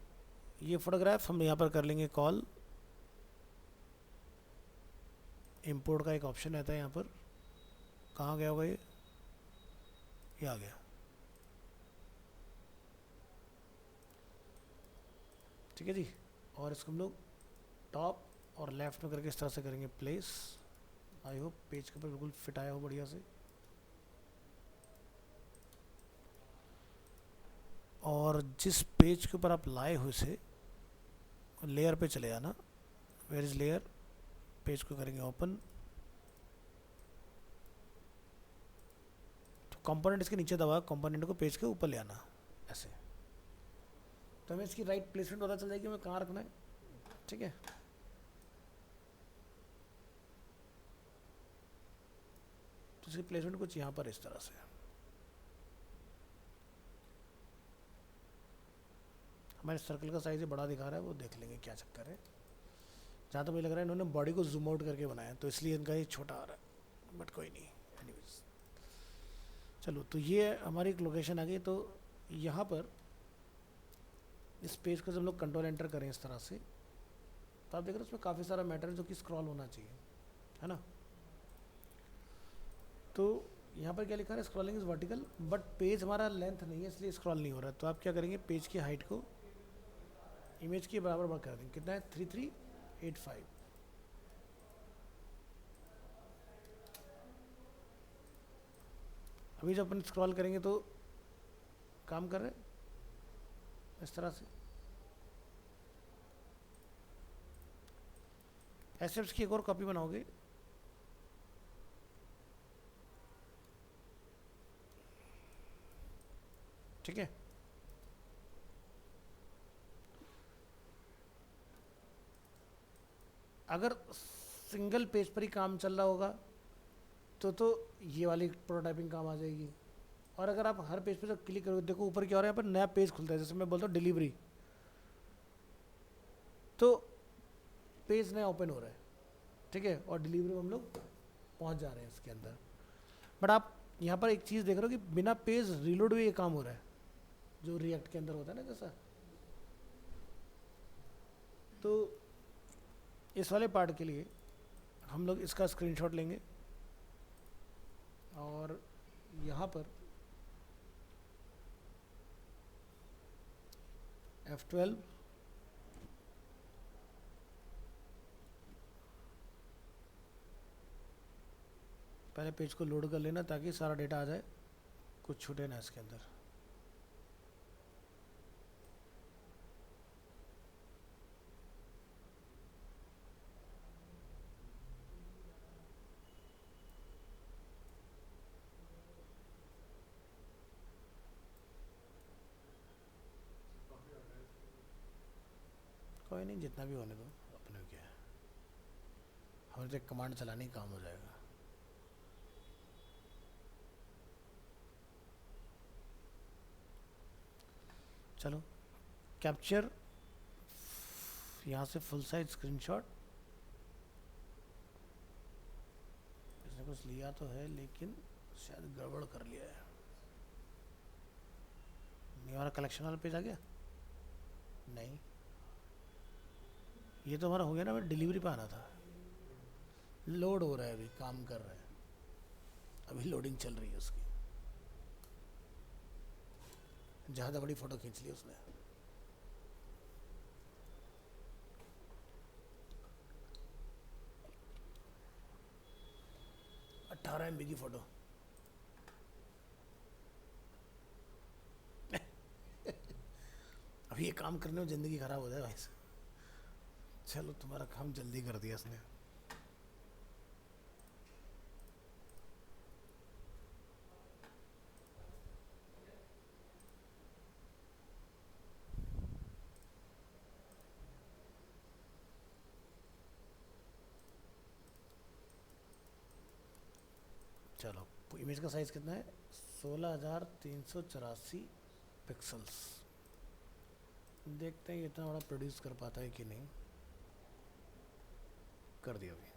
ये फोटोग्राफ हम यहाँ पर कर लेंगे कॉल, इंपोर्ट का एक ऑप्शन रहता है यहाँ पर, कहाँ गया होगा ये आ गया, ठीक है जी। और इसको हम लोग टॉप और लेफ्ट में करके इस तरह से करेंगे प्लेस। आई होप पेज के ऊपर बिल्कुल फिट आया हो बढ़िया से। और जिस पेज के ऊपर आप लाए हो इसे लेयर पे चले जाना, वेयर इज लेयर, पेज को करेंगे ओपन। तो कंपोनेंट इसके नीचे दबा, कंपोनेंट को पेज के ऊपर ले आना ऐसे, तो हमें इसकी राइट प्लेसमेंट पता चल जाएगी हमें कहाँ रखना है, ठीक है। तो इसकी प्लेसमेंट कुछ यहाँ पर इस तरह से। हमारे सर्कल का साइज़ बड़ा दिखा रहा है, वो देख लेंगे क्या चक्कर है। जहाँ तक मुझे लग रहा है इन्होंने बॉडी को जूम आउट करके बनाया, तो इसलिए इनका ये छोटा आ रहा है, बट कोई नहीं। एनीवेज चलो, तो ये हमारी एक लोकेशन आ गई। तो यहाँ पर इस पेज को जब हम लोग कंट्रोल एंटर करें इस तरह से, तो आप देख रहे हो उसमें काफ़ी सारा मैटर है जो कि स्क्रॉल होना चाहिए, है ना। तो यहाँ पर क्या लिखा है, scrolling is vertical, but page हमारा लेंथ नहीं है इसलिए स्क्रॉल नहीं हो रहा है। तो आप क्या करेंगे, पेज की हाइट को इमेज के बराबर बढ़ कर देंगे। कितना है, 3385। अभी जब अपन स्क्रॉल करेंगे तो काम कर रहे हैं इस तरह से। एसेट्स की एक और कॉपी बनाओगे, ठीक है। अगर सिंगल पेज पर ही काम चल रहा होगा तो ये वाली प्रोटोटाइपिंग काम आ जाएगी। और अगर आप हर पेज पे जब क्लिक करोगे, देखो ऊपर क्या हो रहा है, यहाँ पर नया पेज खुलता है। जैसे मैं बोलता हूँ डिलीवरी, तो पेज नया ओपन हो रहा है, ठीक है। और डिलीवरी में हम लोग पहुँच जा रहे हैं इसके अंदर। बट आप यहाँ पर एक चीज़ देख रहे हो कि बिना पेज रिलोड हुए ये काम हो रहा है, जो रिएक्ट के अंदर होता है ना जैसा। तो इस वाले पार्ट के लिए हम लोग इसका स्क्रीनशॉट लेंगे और यहाँ पर F12 पहले पेज को लोड कर लेना ताकि सारा डेटा आ जाए, कुछ छूटे ना इसके अंदर। कोई नहीं, जितना भी होने दो, अपने को क्या है, हमें तो एक कमांड चलाने ही काम हो जाएगा। चलो कैप्चर, यहाँ से फुल साइज स्क्रीनशॉट। इसने कुछ लिया तो है लेकिन शायद गड़बड़ कर लिया है। ये हमारा कलेक्शन वाला पेज आ गया? नहीं, ये तो हमारा हो गया ना, हमें डिलीवरी पे आना था। लोड हो रहा है, अभी काम कर रहा है, अभी लोडिंग चल रही है उसकी। ज़्यादा बड़ी फ़ोटो खींच ली उसने। MB की फ़ोटो। अभी ये काम करने में ज़िंदगी ख़राब हो जाए भाई साहब। चलो तुम्हारा काम जल्दी कर दिया इसने। चलो इमेज का साइज़ कितना है? 16,384 पिक्सल्स। देखते हैं इतना बड़ा प्रोड्यूस कर पाता है कि नहीं। कर दिया अभी।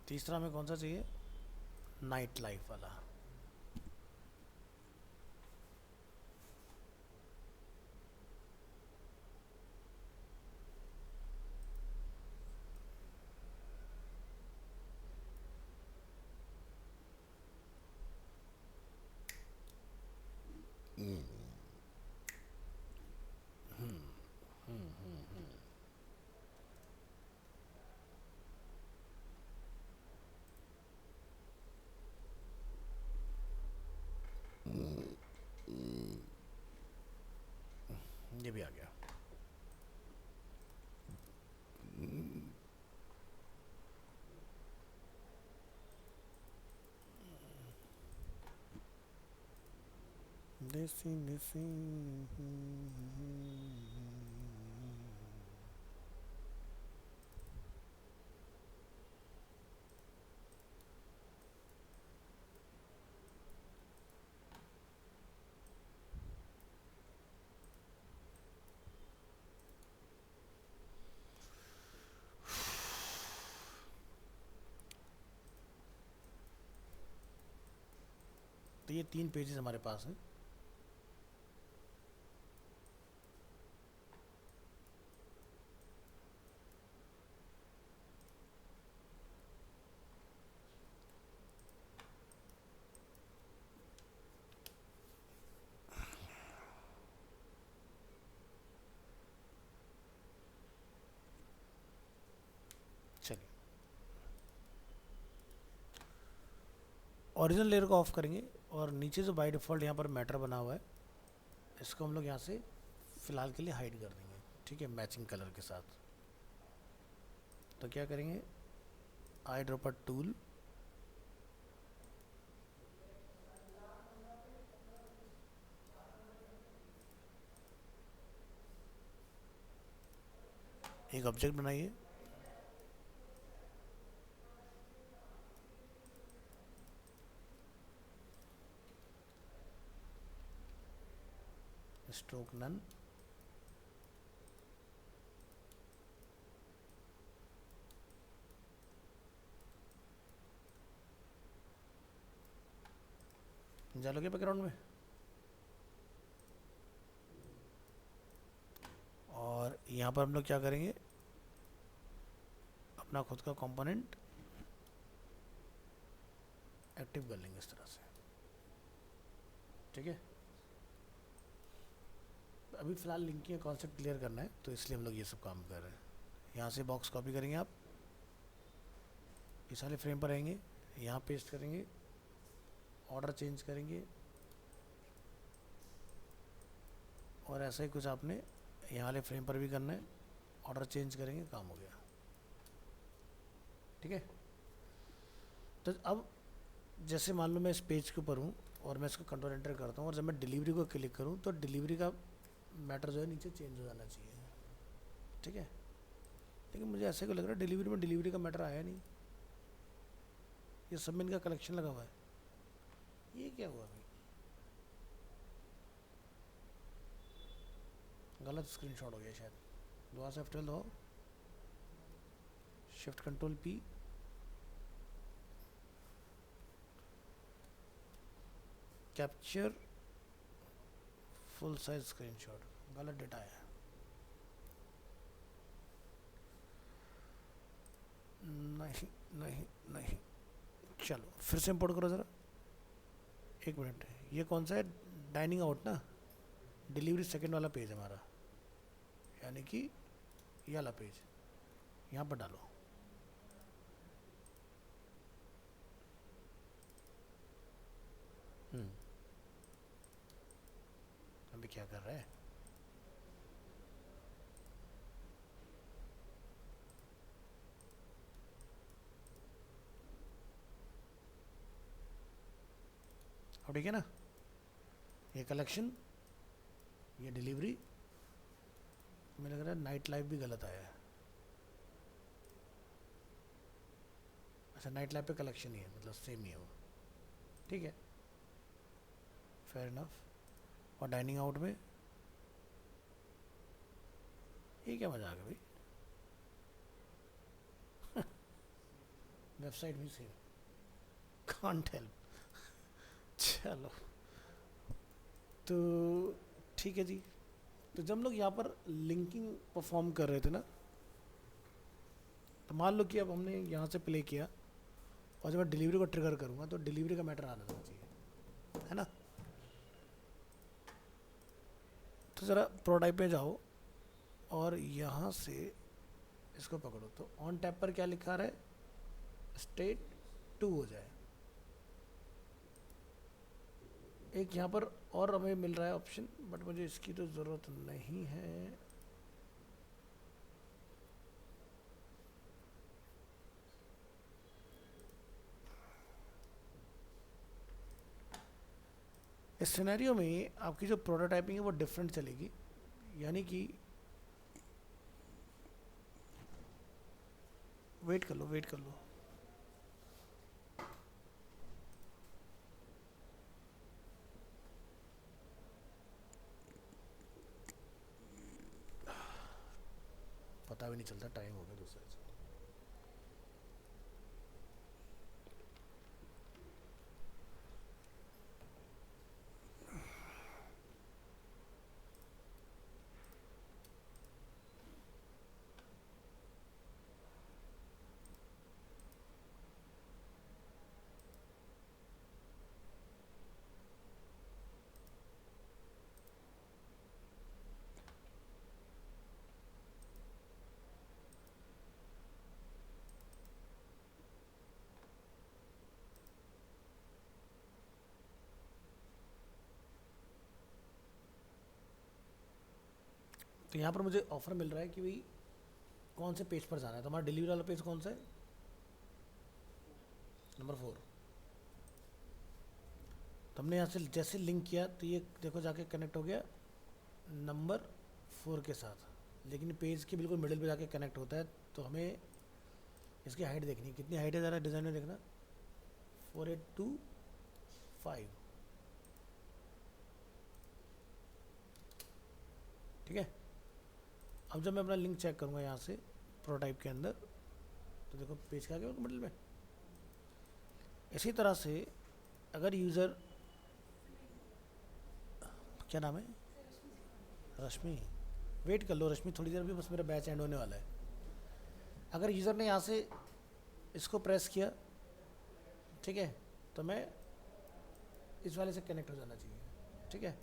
तीसरा हमें कौन सा चाहिए? नाइट लाइफ वाला। ये भी आ गया। देसी देसी। तो ये 3 पेजेस हमारे पास हैं। चलिए ओरिजिनल लेयर को ऑफ करेंगे और नीचे जो बाय डिफ़ॉल्ट यहाँ पर मैटर बना हुआ है इसको हम लोग यहाँ से फ़िलहाल के लिए हाइड कर देंगे। ठीक है, मैचिंग कलर के साथ। तो क्या करेंगे, आई ड्रॉपर टूल, एक ऑब्जेक्ट बनाइए, स्ट्रोक नन, जालोगे बैकग्राउंड में। और यहाँ पर हम लोग क्या करेंगे, अपना खुद का कंपोनेंट एक्टिव कर लेंगे इस तरह से, ठीक है। अभी फ़िलहाल लिंकिंग का कॉन्सेप्ट क्लियर करना है, तो इसलिए हम लोग ये सब काम कर रहे हैं। यहाँ से बॉक्स कॉपी करेंगे आप, इस वाले फ्रेम पर आएंगे, यहाँ पेस्ट करेंगे, ऑर्डर चेंज करेंगे, और ऐसा ही कुछ आपने यहाँ वाले फ्रेम पर भी करना है, ऑर्डर चेंज करेंगे, काम हो गया, ठीक है। तो अब जैसे मान लो मैं इस पेज के ऊपर हूँ और मैं इसको कंट्रोल एंटर करता हूँ, और जब मैं डिलीवरी को क्लिक करूँ तो डिलीवरी का मैटर जो है नीचे चेंज हो जाना चाहिए, ठीक है। लेकिन मुझे ऐसे को लग रहा है डिलीवरी में डिलीवरी का मैटर आया नहीं, ये सब में इनका कलेक्शन लगा हुआ है, ये क्या हुआ भाई, गलत स्क्रीनशॉट हो गया शायद। दोबारा से F12 दो, shift control P, capture full size screenshot, गलत डेटा है। नहीं नहीं नहीं, चलो फिर से इंपोर्ट करो ज़रा, एक मिनट। ये कौन सा है, डाइनिंग आउट ना, डिलीवरी सेकंड वाला पेज हमारा, यानी कि ये वाला पेज, यहाँ पर डालो। अभी क्या कर रहा है, अब ठीक है ना, ये कलेक्शन, ये डिलीवरी, मुझे लग रहा है नाइट लाइफ भी गलत आया है। अच्छा, नाइट लाइफ पे कलेक्शन ही है, मतलब सेम ही है वो, ठीक है, फेयर इनफ। और डाइनिंग आउट में ये क्या मजा आ गया भाई, वेबसाइट भी सेम, कांट हेल्प। चलो तो ठीक है जी। तो जब हम लोग यहाँ पर लिंकिंग परफॉर्म कर रहे थे ना, तो मान लो कि अब हमने यहाँ से प्ले किया, और जब मैं डिलीवरी को ट्रिगर करूँगा तो डिलीवरी का मैटर आना चाहिए, है ना। तो ज़रा प्रोटाइप पे जाओ और यहाँ से इसको पकड़ो, तो ऑन टैप पर क्या लिखा रहा है, स्टेट 2 हो जाए। एक यहाँ पर और हमें मिल रहा है ऑप्शन, बट मुझे इसकी तो ज़रूरत नहीं है। इस सिनेरियो में आपकी जो प्रोटोटाइपिंग है वो डिफरेंट चलेगी, यानी कि वेट कर लो, वेट कर लो, पता भी नहीं चलता, टाइम हो गया दूसरे से। तो यहाँ पर मुझे ऑफर मिल रहा है कि भाई कौन से पेज पर जाना है, तो हमारा डिलीवरी वाला पेज कौन सा है, नंबर 4। तो हमने यहाँ से जैसे लिंक किया तो ये देखो जाके कनेक्ट हो गया नंबर 4 के साथ, लेकिन पेज के बिल्कुल मिडिल पे जाके कनेक्ट होता है। तो हमें इसकी हाइट देखनी है, कितनी हाइट है ज़रा डिज़ाइन में देखना, 4825, ठीक है। अब जब मैं अपना लिंक चेक करूँगा यहाँ से प्रोटाइप के अंदर, तो देखो पेज का आ गया मिडिल में। इसी तरह से अगर यूज़र क्या नाम है? रश्मि। वेट कर लो रश्मि थोड़ी देर भी, बस मेरा बैच एंड होने वाला है। अगर यूज़र ने यहाँ से इसको प्रेस किया, ठीक है, तो मैं इस वाले से कनेक्ट हो जाना चाहिए, ठीक है।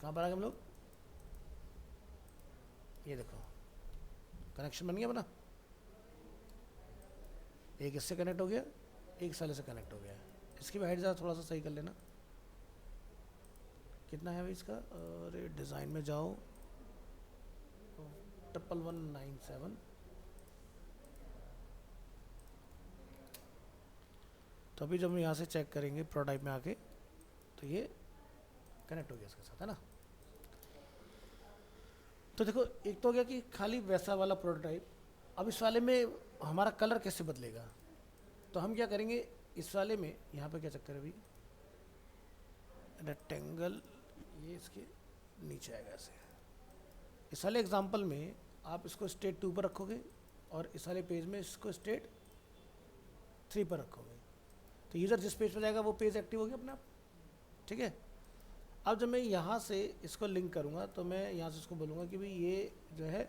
कहाँ पर आ गए हम लोग? ये देखो कनेक्शन बन गया अपना। एक इससे कनेक्ट हो गया, एक साले से कनेक्ट हो गया। इसकी भी हाइट ज़्यादा थोड़ा सा सही कर लेना। कितना है भाई इसका? अरे डिज़ाइन में जाओ, 1197। तो अभी जब हम यहाँ से चेक करेंगे प्रोटाइप में आके, तो ये कनेक्ट हो गया इसके साथ, है ना। तो देखो एक तो हो गया कि खाली वैसा वाला प्रोटोटाइप। अब इस वाले में हमारा कलर कैसे बदलेगा? तो हम क्या करेंगे इस वाले में, यहाँ पे क्या चक्कर है अभी, रेक्टेंगल ये इसके नीचे आएगा ऐसे। इस वाले एग्जांपल में आप इसको स्टेट 2 पर रखोगे और इस वाले पेज में इसको स्टेट 3 पर रखोगे, तो यूज़र जिस पेज पर जाएगा वो पेज एक्टिव हो गया अपने आप, ठीक है। अब जब मैं यहाँ से इसको लिंक करूँगा तो मैं यहाँ से इसको बोलूँगा कि भाई ये जो है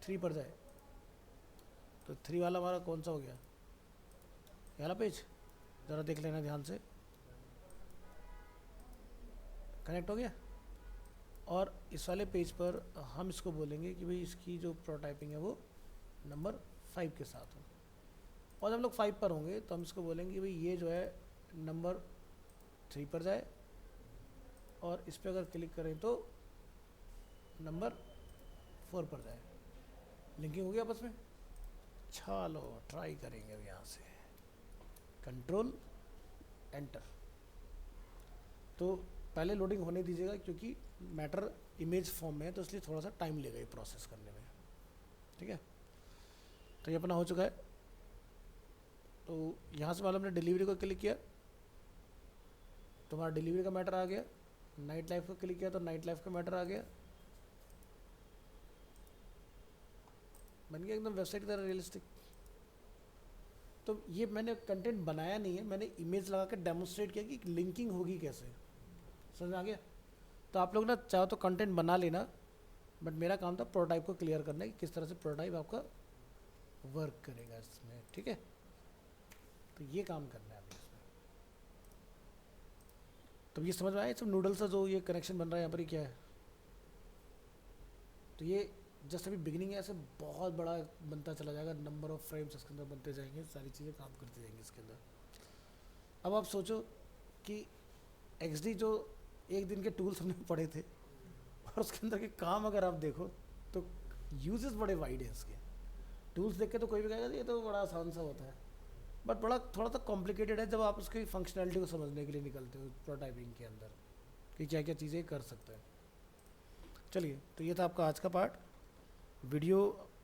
3 पर जाए, तो 3 वाला हमारा कौन सा हो गया? ये वाला पेज, ज़रा देख लेना ध्यान से, कनेक्ट हो गया। और इस वाले पेज पर हम इसको बोलेंगे कि भाई इसकी जो प्रोटाइपिंग है वो नंबर 5 के साथ हो। और जब हम लोग 5 पर होंगे तो हम इसको बोलेंगे कि भाई ये जो है नंबर 3 पर जाए, और इस पर अगर क्लिक करें तो नंबर 4 पर जाए। लिंकिंग हो गया आपस में। चलो ट्राई करेंगे अब यहाँ से, कंट्रोल एंटर। तो पहले लोडिंग होने दीजिएगा क्योंकि मैटर इमेज फॉर्म में है, तो इसलिए थोड़ा सा टाइम लेगा ये प्रोसेस करने में, ठीक है। तो ये अपना हो चुका है। तो यहाँ से मालूम हमने डिलीवरी को क्लिक किया तो हमारा डिलीवरी का मैटर आ गया। नाइट लाइफ को क्लिक किया तो नाइट लाइफ का मैटर आ गया। बन गया एकदम वेबसाइट की तरह रियलिस्टिक। तो ये मैंने कंटेंट बनाया नहीं है, मैंने इमेज लगा के डेमोन्स्ट्रेट किया कि लिंकिंग होगी कैसे। समझ में आ गया? तो आप लोग ना चाहो तो कंटेंट बना लेना, बट मेरा काम था प्रोटोटाइप को क्लियर करना कि किस तरह से प्रोटोटाइप आपका वर्क करेगा इसमें, ठीक है। तो ये काम करना है आपने इसमें। तो ये समझ में आया सब नूडल्स का जो ये कनेक्शन बन रहा है यहाँ पर, ये क्या है? तो ये जस्ट अभी बिगिनिंग है, ऐसे बहुत बड़ा बनता चला जाएगा, नंबर ऑफ फ्रेम्स इसके अंदर बनते जाएंगे, सारी चीज़ें काम करती जाएंगी इसके अंदर। अब आप सोचो कि XD जो एक दिन के टूल्स हमने पढ़े थे और उसके अंदर के काम अगर आप देखो तो यूजेस बड़े वाइड हैं इसके। टूल्स देख के तो कोई भी कहेगा ये तो बड़ा आसान सा होता है, बट बड़ा थोड़ा सा कॉम्प्लिकेटेड है जब आप उसकी फंक्शनैलिटी को समझने के लिए निकलते हो प्रोटाइपिंग के अंदर कि क्या क्या चीज़ें कर सकते हैं। चलिए, तो ये था आपका आज का पार्ट। वीडियो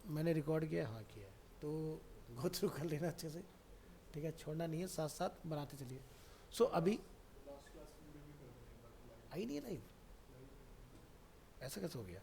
मैंने रिकॉर्ड किया, हाँ किया है, तो गो थ्रू कर लेना अच्छे से, ठीक है, छोड़ना नहीं है, साथ साथ बनाते चलिए। सो अभी आई नहीं है लाइव, ऐसा कैसे हो गया?